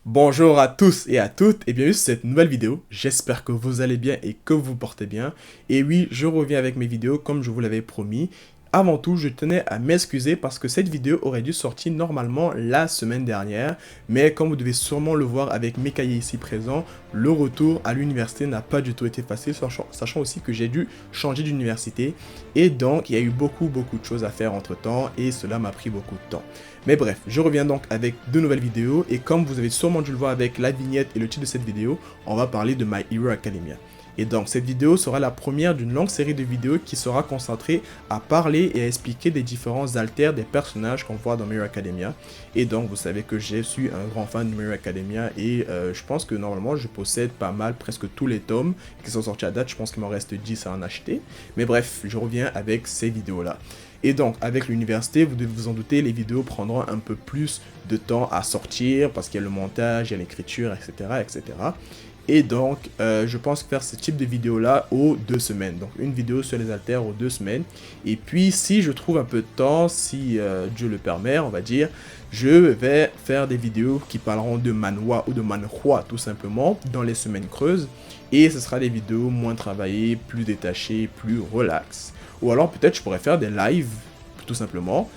Bonjour à tous et à toutes et bienvenue sur cette nouvelle vidéo. J'espère que vous allez bien et que vous vous portez bien. Et oui, je reviens avec mes vidéos comme je vous l'avais promis. Avant tout, je tenais à m'excuser parce que cette vidéo aurait dû sortir normalement la semaine dernière. Mais comme vous devez sûrement le voir avec mes cahiers ici présents, le retour à l'université n'a pas du tout été facile, sachant aussi que j'ai dû changer d'université. Et donc, il y a eu beaucoup de choses à faire entre temps et cela m'a pris beaucoup de temps. Mais bref, je reviens donc avec de nouvelles vidéos et comme vous avez sûrement dû le voir avec la vignette et le titre de cette vidéo, on va parler de My Hero Academia. Et donc cette vidéo sera la première d'une longue série de vidéos qui sera concentrée à parler et à expliquer des différents alters des personnages qu'on voit dans My Hero Academia. Et donc vous savez que je suis un grand fan de My Hero Academia et je pense que normalement je possède pas mal, presque tous les tomes qui sont sortis à date. Je pense qu'il m'en reste 10 à en acheter. Mais bref, je reviens avec ces vidéos là. Et donc, avec l'université, vous devez vous en douter, les vidéos prendront un peu plus de temps à sortir parce qu'il y a le montage, il y a l'écriture, etc., etc. Et donc, je pense faire ce type de vidéo-là aux 2 semaines. Donc, une vidéo sur les haltères aux 2 semaines. Et puis, si je trouve un peu de temps, si Dieu le permet, on va dire, je vais faire des vidéos qui parleront de manhwa ou de manhwa, tout simplement, dans les semaines creuses. Et ce sera des vidéos moins travaillées, plus détachées, plus relax. Ou alors peut-être je pourrais faire des lives, tout simplement,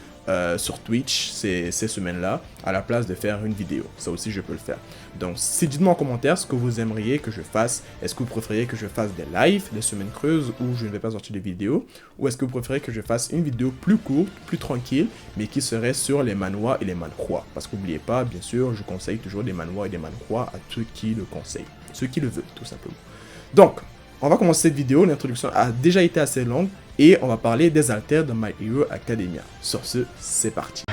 sur Twitch ces semaines-là, à la place de faire une vidéo. Ça aussi, je peux le faire. Donc, dites-moi en commentaire ce que vous aimeriez que je fasse. Est-ce que vous préfériez que je fasse des lives, des semaines creuses, où je ne vais pas sortir de vidéos? Ou est-ce que vous préférez que je fasse une vidéo plus courte, plus tranquille, mais qui serait sur les manhwas et les manhwa? Parce qu'oubliez pas, bien sûr, je conseille toujours des manhwas et des manhwa à ceux qui le conseillent. Ceux qui le veulent, tout simplement. Donc, on va commencer cette vidéo. L'introduction a déjà été assez longue. Et on va parler des alters de My Hero Academia. Sur ce, c'est parti.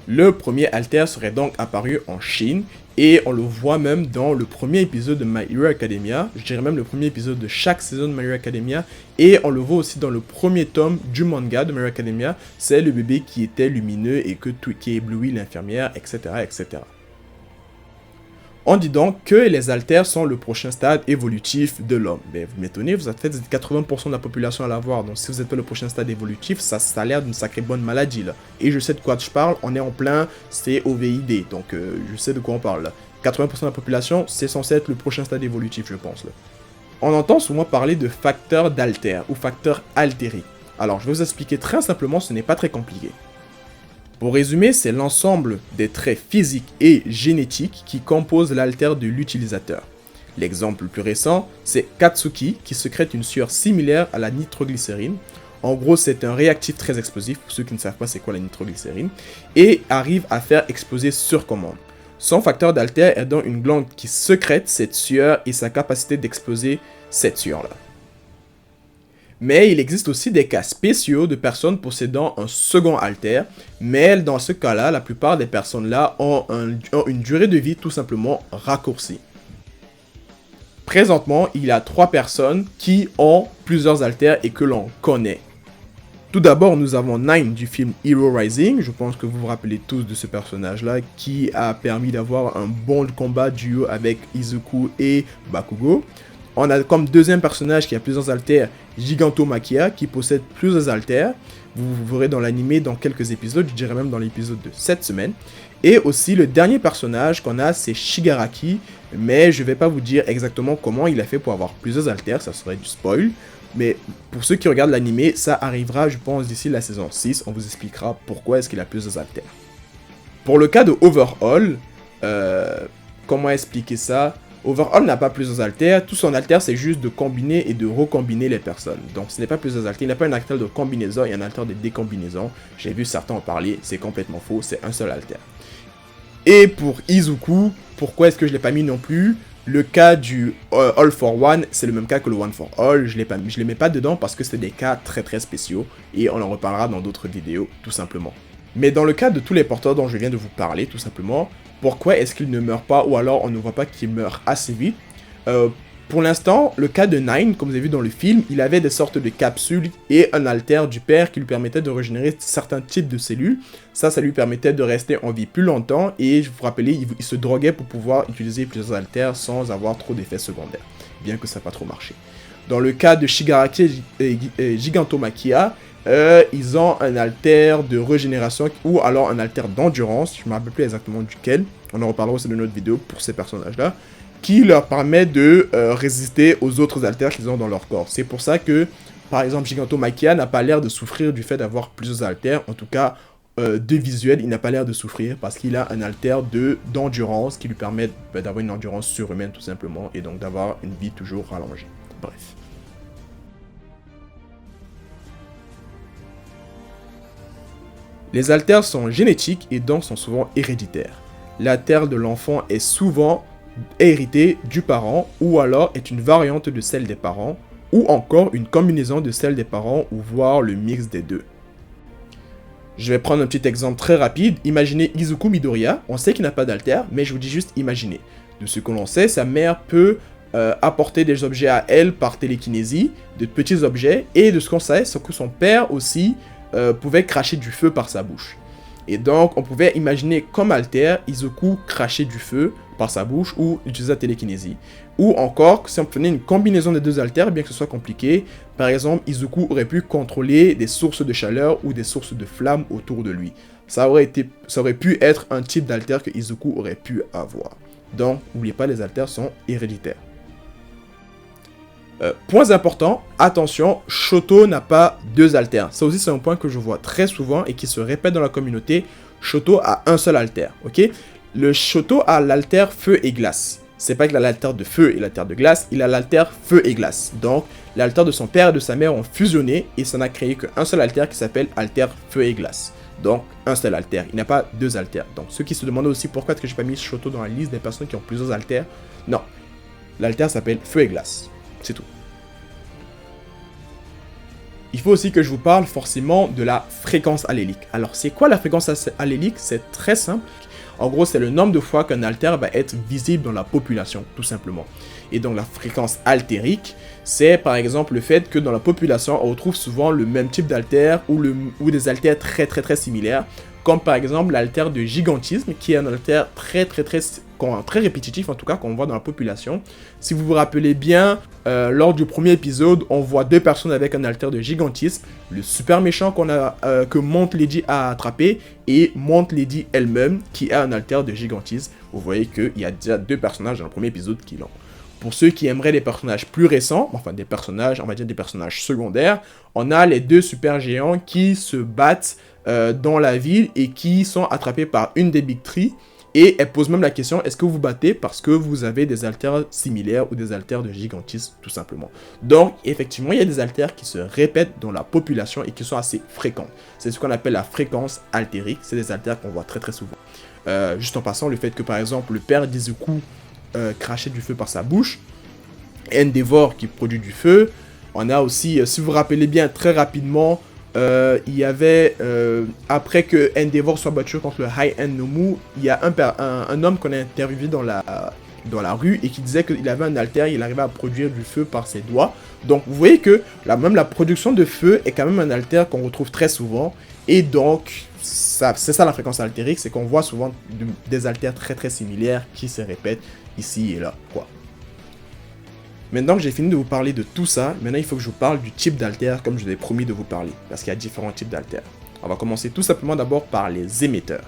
Le premier alter serait donc apparu en Chine et on le voit même dans le premier épisode de My Hero Academia, je dirais même le premier épisode de chaque saison de My Hero Academia, et on le voit aussi dans le premier tome du manga de My Hero Academia, c'est le bébé qui était lumineux et qui éblouit l'infirmière, etc., etc. On dit donc que les alters sont le prochain stade évolutif de l'homme. Mais vous m'étonnez, vous êtes fait 80% de la population à l'avoir, donc si vous êtes pas le prochain stade évolutif, ça a l'air d'une sacrée bonne maladie là. Et je sais de quoi je parle, on est en plein COVID, donc je sais de quoi on parle là. 80% de la population, c'est censé être le prochain stade évolutif, je pense là. On entend souvent parler de facteurs d'alter ou facteurs altériques. Alors je vais vous expliquer très simplement, ce n'est pas très compliqué. Pour résumer, c'est l'ensemble des traits physiques et génétiques qui composent l'alter de l'utilisateur. L'exemple le plus récent, c'est Katsuki qui sécrète une sueur similaire à la nitroglycérine. En gros, c'est un réactif très explosif, pour ceux qui ne savent pas c'est quoi la nitroglycérine, et arrive à faire exploser sur commande. Son facteur d'alter est donc une glande qui sécrète cette sueur et sa capacité d'exploser cette sueur-là. Mais il existe aussi des cas spéciaux de personnes possédant un second alter, mais dans ce cas-là, la plupart des personnes-là ont une durée de vie tout simplement raccourcie. Présentement, il y a 3 personnes qui ont plusieurs alters et que l'on connaît. Tout d'abord, nous avons Nine du film Hero Rising, je pense que vous vous rappelez tous de ce personnage-là, qui a permis d'avoir un bon combat duo avec Izuku et Bakugo. On a comme deuxième personnage qui a plusieurs alters, Gigantomachia, qui possède plusieurs alters. Vous verrez dans l'anime dans quelques épisodes, je dirais même dans l'épisode de cette semaine. Et aussi le dernier personnage qu'on a, c'est Shigaraki, mais je ne vais pas vous dire exactement comment il a fait pour avoir plusieurs alters, ça serait du spoil. Mais pour ceux qui regardent l'anime, ça arrivera, je pense, d'ici la saison 6, on vous expliquera pourquoi est-ce qu'il a plusieurs alters. Pour le cas de Overhaul, comment expliquer ça? Overhaul n'a pas plusieurs alters, tout son alter c'est juste de combiner et de recombiner les personnes. Donc ce n'est pas plusieurs alters, il n'a pas un alter de combinaison et un alter de décombinaison. J'ai vu certains en parler, c'est complètement faux, c'est un seul alter. Et pour Izuku, pourquoi est-ce que je ne l'ai pas mis non plus? Le cas du All for One, c'est le même cas que le One for All, je ne les mets pas dedans parce que c'est des cas très spéciaux et on en reparlera dans d'autres vidéos, tout simplement. Mais dans le cas de tous les porteurs dont je viens de vous parler, tout simplement, pourquoi est-ce qu'ils ne meurent pas ou alors on ne voit pas qu'ils meurent assez vite? Pour l'instant, le cas de Nine, comme vous avez vu dans le film, il avait des sortes de capsules et un haltère du père qui lui permettait de régénérer certains types de cellules. Ça lui permettait de rester en vie plus longtemps et, je vous rappelle, il se droguait pour pouvoir utiliser plusieurs haltères sans avoir trop d'effets secondaires, bien que ça n'a pas trop marché. Dans le cas de Shigaraki et Gigantomachia, ils ont un haltère de régénération ou alors un haltère d'endurance, je ne me rappelle plus exactement duquel, on en reparlera aussi dans notre vidéo pour ces personnages-là, qui leur permet de résister aux autres haltères qu'ils ont dans leur corps. C'est pour ça que, par exemple, Gigantomachia n'a pas l'air de souffrir du fait d'avoir plusieurs haltères, en tout cas, de visuel, il n'a pas l'air de souffrir parce qu'il a un haltère d'endurance qui lui permet d'avoir une endurance surhumaine tout simplement et donc d'avoir une vie toujours rallongée. Bref. Les haltères sont génétiques et donc sont souvent héréditaires. L'haltère de l'enfant est souvent héritée du parent ou alors est une variante de celle des parents ou encore une combinaison de celle des parents ou voire le mix des deux. Je vais prendre un petit exemple très rapide. Imaginez Izuku Midoriya, on sait qu'il n'a pas d'haltère, mais je vous dis juste imaginez. De ce que l'on sait, sa mère peut apporter des objets à elle par télékinésie, de petits objets, et de ce qu'on sait, c'est que son père aussi pouvait cracher du feu par sa bouche. Et donc, on pouvait imaginer comme haltère, Izuku cracher du feu par sa bouche ou utiliser la télékinésie. Ou encore, si on prenait une combinaison des deux haltères, bien que ce soit compliqué, par exemple, Izuku aurait pu contrôler des sources de chaleur ou des sources de flammes autour de lui. Ça aurait pu être un type d'haltère que Izuku aurait pu avoir. Donc, n'oubliez pas, les haltères sont héréditaires. Points importants, attention, Shoto n'a pas deux haltères. Ça aussi, c'est un point que je vois très souvent et qui se répète dans la communauté. Shoto a un seul haltère, ok? Le Shoto a l'haltère feu et glace. C'est pas qu'il a l'haltère de feu et l'haltère de glace, il a l'haltère feu et glace. Donc, l'haltère de son père et de sa mère ont fusionné et ça n'a créé qu'un seul haltère qui s'appelle haltère feu et glace. Donc, un seul haltère. Il n'a pas deux haltères. Donc, ceux qui se demandent aussi pourquoi est-ce que j'ai pas mis Shoto dans la liste des personnes qui ont plusieurs haltères, non. L'haltère s'appelle feu et glace. C'est tout. Il faut aussi que je vous parle forcément de la fréquence allélique. Alors, c'est quoi la fréquence allélique? C'est très simple. En gros, c'est le nombre de fois qu'un haltère va être visible dans la population, tout simplement. Et donc, la fréquence altérique, c'est par exemple le fait que dans la population, on retrouve souvent le même type d'haltère ou des haltères très similaires, comme par exemple l'haltère de gigantisme, qui est un haltère très répétitif, en tout cas, qu'on voit dans la population. Si vous vous rappelez bien, lors du premier épisode, on voit deux personnes avec un haltère de gigantisme, le super méchant que Monte Lady a attrapé, et Monte Lady elle-même, qui a un haltère de gigantisme. Vous voyez qu'il y a déjà deux personnages dans le premier épisode qui l'ont. Pour ceux qui aimeraient des personnages plus récents, enfin des personnages, on va dire des personnages secondaires, on a les deux super géants qui se battent dans la ville et qui sont attrapés par une des Big Three. Et elle pose même la question, est-ce que vous vous battez parce que vous avez des haltères similaires ou des haltères de gigantisme, tout simplement. Donc, effectivement, il y a des haltères qui se répètent dans la population et qui sont assez fréquentes. C'est ce qu'on appelle la fréquence altérique. C'est des haltères qu'on voit très souvent. Juste en passant, le fait que, par exemple, le père d'Izuku crachait du feu par sa bouche, Endeavor qui produit du feu. On a aussi, si vous vous rappelez bien, très rapidement, il y avait, après que Endeavor soit battu contre le High End Nomu, il y a un homme qu'on a interviewé dans la rue et qui disait qu'il avait un haltère, il arrivait à produire du feu par ses doigts. Donc vous voyez que même la production de feu est quand même un haltère qu'on retrouve très souvent. Et donc, c'est ça la fréquence altérique, c'est qu'on voit souvent des haltères très similaires qui se répètent ici et là, quoi. Maintenant que j'ai fini de vous parler de tout ça, maintenant il faut que je vous parle du type d'haltère comme je vous ai promis de vous parler, parce qu'il y a différents types d'haltères. On va commencer tout simplement d'abord par les émetteurs.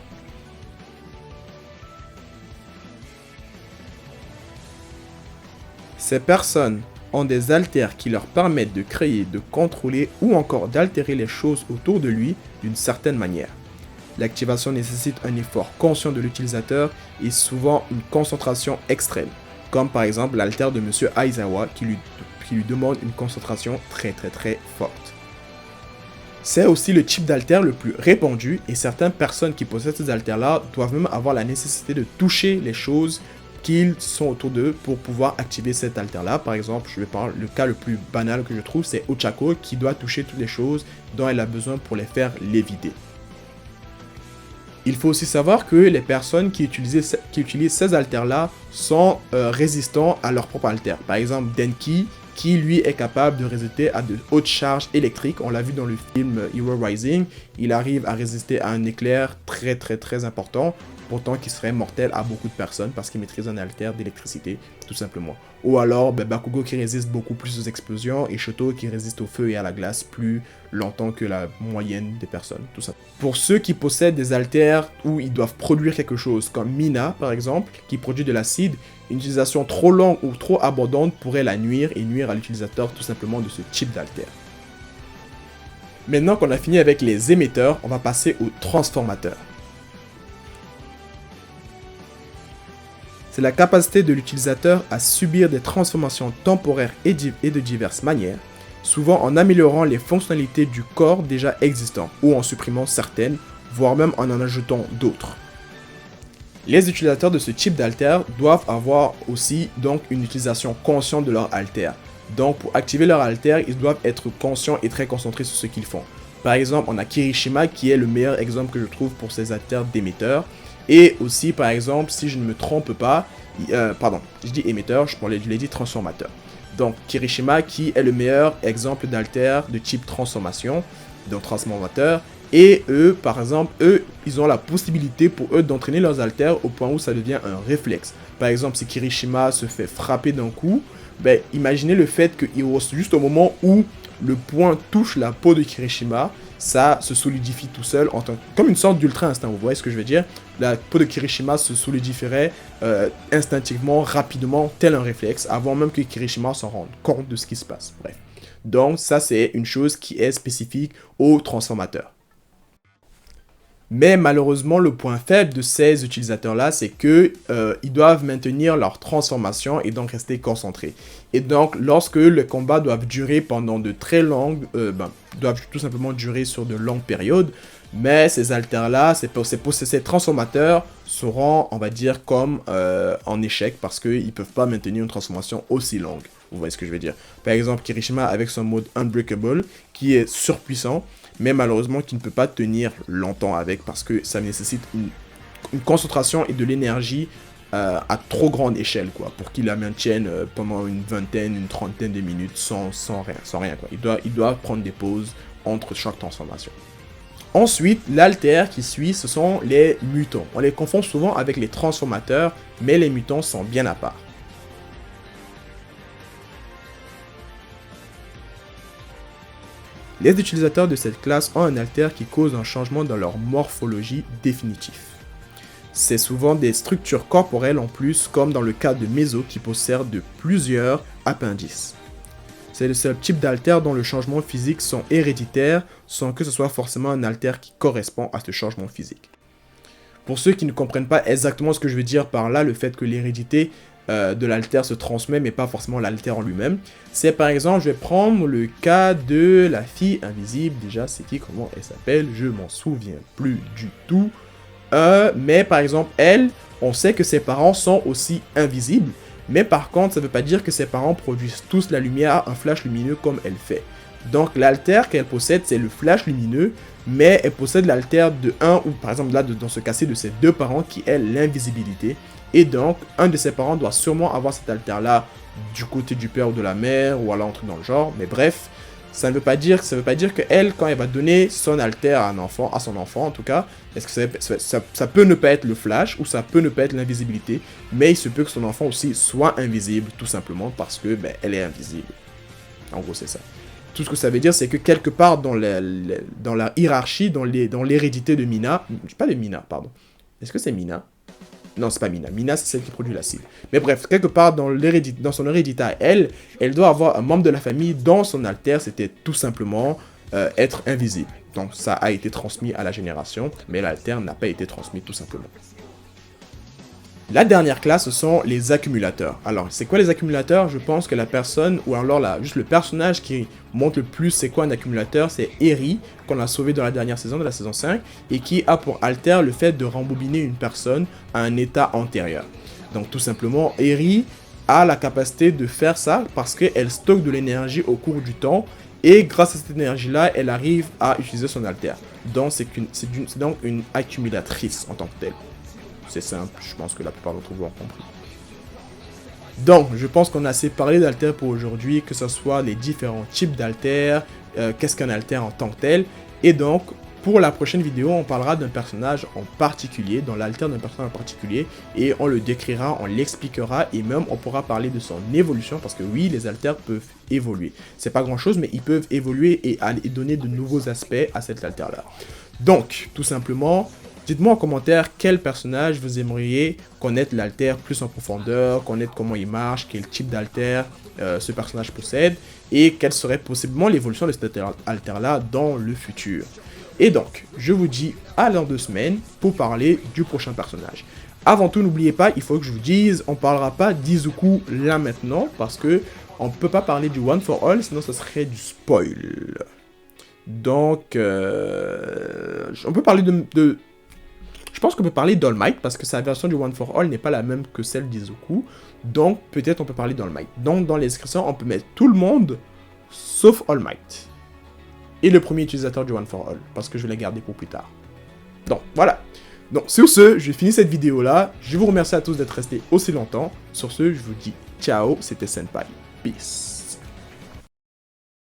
Ces personnes ont des haltères qui leur permettent de créer, de contrôler ou encore d'altérer les choses autour de lui d'une certaine manière. L'activation nécessite un effort conscient de l'utilisateur et souvent une concentration extrême, comme par exemple l'haltère de Monsieur Aizawa qui lui demande une concentration très forte. C'est aussi le type d'haltère le plus répandu et certaines personnes qui possèdent ces haltères-là doivent même avoir la nécessité de toucher les choses qui sont autour d'eux pour pouvoir activer cet haltère-là. Par exemple, je vais prendre le cas le plus banal que je trouve, c'est Ochako qui doit toucher toutes les choses dont elle a besoin pour les faire léviter. Il faut aussi savoir que les personnes qui utilisent ces haltères-là sont résistants à leur propre haltère. Par exemple, Denki, qui lui est capable de résister à de hautes charges électriques. On l'a vu dans le film Hero Rising, il arrive à résister à un éclair très important, pourtant qui serait mortel à beaucoup de personnes parce qu'il maîtrise un haltère d'électricité, tout simplement. Ou alors Bakugo qui résiste beaucoup plus aux explosions et Shoto qui résiste au feu et à la glace plus longtemps que la moyenne des personnes, tout ça. Pour ceux qui possèdent des haltères où ils doivent produire quelque chose, comme Mina par exemple, qui produit de l'acide, une utilisation trop longue ou trop abondante pourrait la nuire et nuire à l'utilisateur tout simplement de ce type d'haltère. Maintenant qu'on a fini avec les émetteurs, on va passer aux transformateurs. C'est la capacité de l'utilisateur à subir des transformations temporaires et de diverses manières, souvent en améliorant les fonctionnalités du corps déjà existant ou en supprimant certaines, voire même en ajoutant d'autres. Les utilisateurs de ce type d'haltère doivent avoir aussi donc une utilisation consciente de leur haltère. Donc pour activer leur haltère, ils doivent être conscients et très concentrés sur ce qu'ils font. Par exemple, on a Kirishima qui est le meilleur exemple que je trouve pour ces haltères d'émetteurs. Et aussi, par exemple, si je ne me trompe pas, je dis émetteur, je l'ai dit transformateur. Donc, Kirishima qui est le meilleur exemple d'haltère de type transformation, donc transformateur. Et eux, par exemple, ils ont la possibilité pour eux d'entraîner leurs haltères au point où ça devient un réflexe. Par exemple, si Kirishima se fait frapper d'un coup, imaginez le fait que juste au moment où le poing touche la peau de Kirishima, ça se solidifie tout seul, comme une sorte d'ultra instinct, vous voyez ce que je veux dire? La peau de Kirishima se solidifierait instinctivement, rapidement, tel un réflexe, avant même que Kirishima s'en rende compte de ce qui se passe. Bref. Donc ça, c'est une chose qui est spécifique aux transformateurs. Mais malheureusement, le point faible de ces utilisateurs-là, c'est que ils doivent maintenir leur transformation et donc rester concentrés. Et donc, lorsque les combats doivent durer pendant de très longues, doivent tout simplement durer sur de longues périodes, mais ces haltères-là, ces transformateurs seront, on va dire, comme en échec parce qu'ils ne peuvent pas maintenir une transformation aussi longue. Vous voyez ce que je veux dire? Par exemple, Kirishima avec son mode Unbreakable, qui est surpuissant, mais malheureusement qui ne peut pas tenir longtemps avec parce que ça nécessite une concentration et de l'énergie à trop grande échelle quoi, pour qu'il la maintienne pendant une vingtaine, une trentaine de minutes sans rien quoi. Il doit prendre des pauses entre chaque transformation. Ensuite, l'haltère qui suit, ce sont les mutants. On les confond souvent avec les transformateurs, mais les mutants sont bien à part. Les utilisateurs de cette classe ont un haltère qui cause un changement dans leur morphologie définitif. C'est souvent des structures corporelles en plus, comme dans le cas de Meso qui possède plusieurs appendices. C'est le seul type d'haltère dont le changement physique sont héréditaires, sans que ce soit forcément un haltère qui correspond à ce changement physique. Pour ceux qui ne comprennent pas exactement ce que je veux dire par là, le fait que l'hérédité de l'haltère se transmet, mais pas forcément l'haltère en lui-même. C'est par exemple, je vais prendre le cas de la fille invisible. Déjà, c'est qui, comment elle s'appelle? Je m'en souviens plus du tout. Mais par exemple, elle, on sait que ses parents sont aussi invisibles. Mais par contre, ça ne veut pas dire que ses parents produisent tous la lumière, un flash lumineux comme elle fait. Donc l'haltère qu'elle possède, c'est le flash lumineux, mais elle possède l'haltère de un, ou par exemple là, dans ce cas-ci, de ses deux parents, qui est l'invisibilité. Et donc, un de ses parents doit sûrement avoir cet haltère-là du côté du père ou de la mère, ou alors un truc dans le genre. Mais bref, ça ne veut pas dire qu'elle, quand elle va donner son haltère à son enfant en tout cas, est-ce que ça peut ne pas être le flash, ou ça peut ne pas être l'invisibilité, mais il se peut que son enfant aussi soit invisible, tout simplement parce que elle est invisible. En gros, c'est ça. Tout ce que ça veut dire, c'est que quelque part dans la hiérarchie, dans l'hérédité de Mina, pas de Mina, pardon. Est-ce que c'est Mina? Non, c'est pas Mina. Mina, c'est celle qui produit l'acide. Mais bref, quelque part dans son hérédité à elle, elle doit avoir un membre de la famille dont son haltère, c'était tout simplement être invisible. Donc ça a été transmis à la génération, mais l'haltère n'a pas été transmis tout simplement. La dernière classe, ce sont les accumulateurs. Alors, c'est quoi les accumulateurs? Je pense que la personne, ou alors juste le personnage qui montre le plus c'est quoi un accumulateur, c'est Eri, qu'on a sauvé dans la dernière saison, de la saison 5, et qui a pour alter le fait de rembobiner une personne à un état antérieur. Donc tout simplement, Eri a la capacité de faire ça parce qu'elle stocke de l'énergie au cours du temps, Et grâce à cette énergie-là, elle arrive à utiliser son alter. Donc c'est donc une accumulatrice en tant que telle. C'est simple, je pense que la plupart d'entre vous ont compris. Donc, je pense qu'on a assez parlé d'alter pour aujourd'hui, que ce soit les différents types d'alter, qu'est-ce qu'un alter en tant que tel. Et donc, pour la prochaine vidéo, on parlera d'un personnage en particulier, dans l'alter d'un personnage en particulier, et on le décrira, on l'expliquera, et même on pourra parler de son évolution, parce que oui, les alters peuvent évoluer. C'est pas grand chose, mais ils peuvent évoluer et donner de nouveaux aspects à cet alter-là. Donc, tout simplement, dites-moi en commentaire quel personnage vous aimeriez connaître l'alter plus en profondeur, connaître comment il marche, quel type d'alter ce personnage possède, et quelle serait possiblement l'évolution de cet alter-là dans le futur. Et donc, je vous dis à dans 2 semaines pour parler du prochain personnage. Avant tout, n'oubliez pas, il faut que je vous dise, on parlera pas d'Izuku là maintenant, parce que on peut pas parler du One for All, sinon ça serait du spoil. Donc, on peut parler je pense qu'on peut parler d'All Might, parce que sa version du One for All n'est pas la même que celle d'Izuku. Donc, peut-être on peut parler d'All Might. Donc, dans les descriptions, on peut mettre tout le monde, sauf All Might. Et le premier utilisateur du One for All, parce que je l'ai gardé pour plus tard. Donc, voilà. Donc, sur ce, je finis cette vidéo-là. Je vous remercie à tous d'être restés aussi longtemps. Sur ce, je vous dis ciao, c'était Senpai. Peace.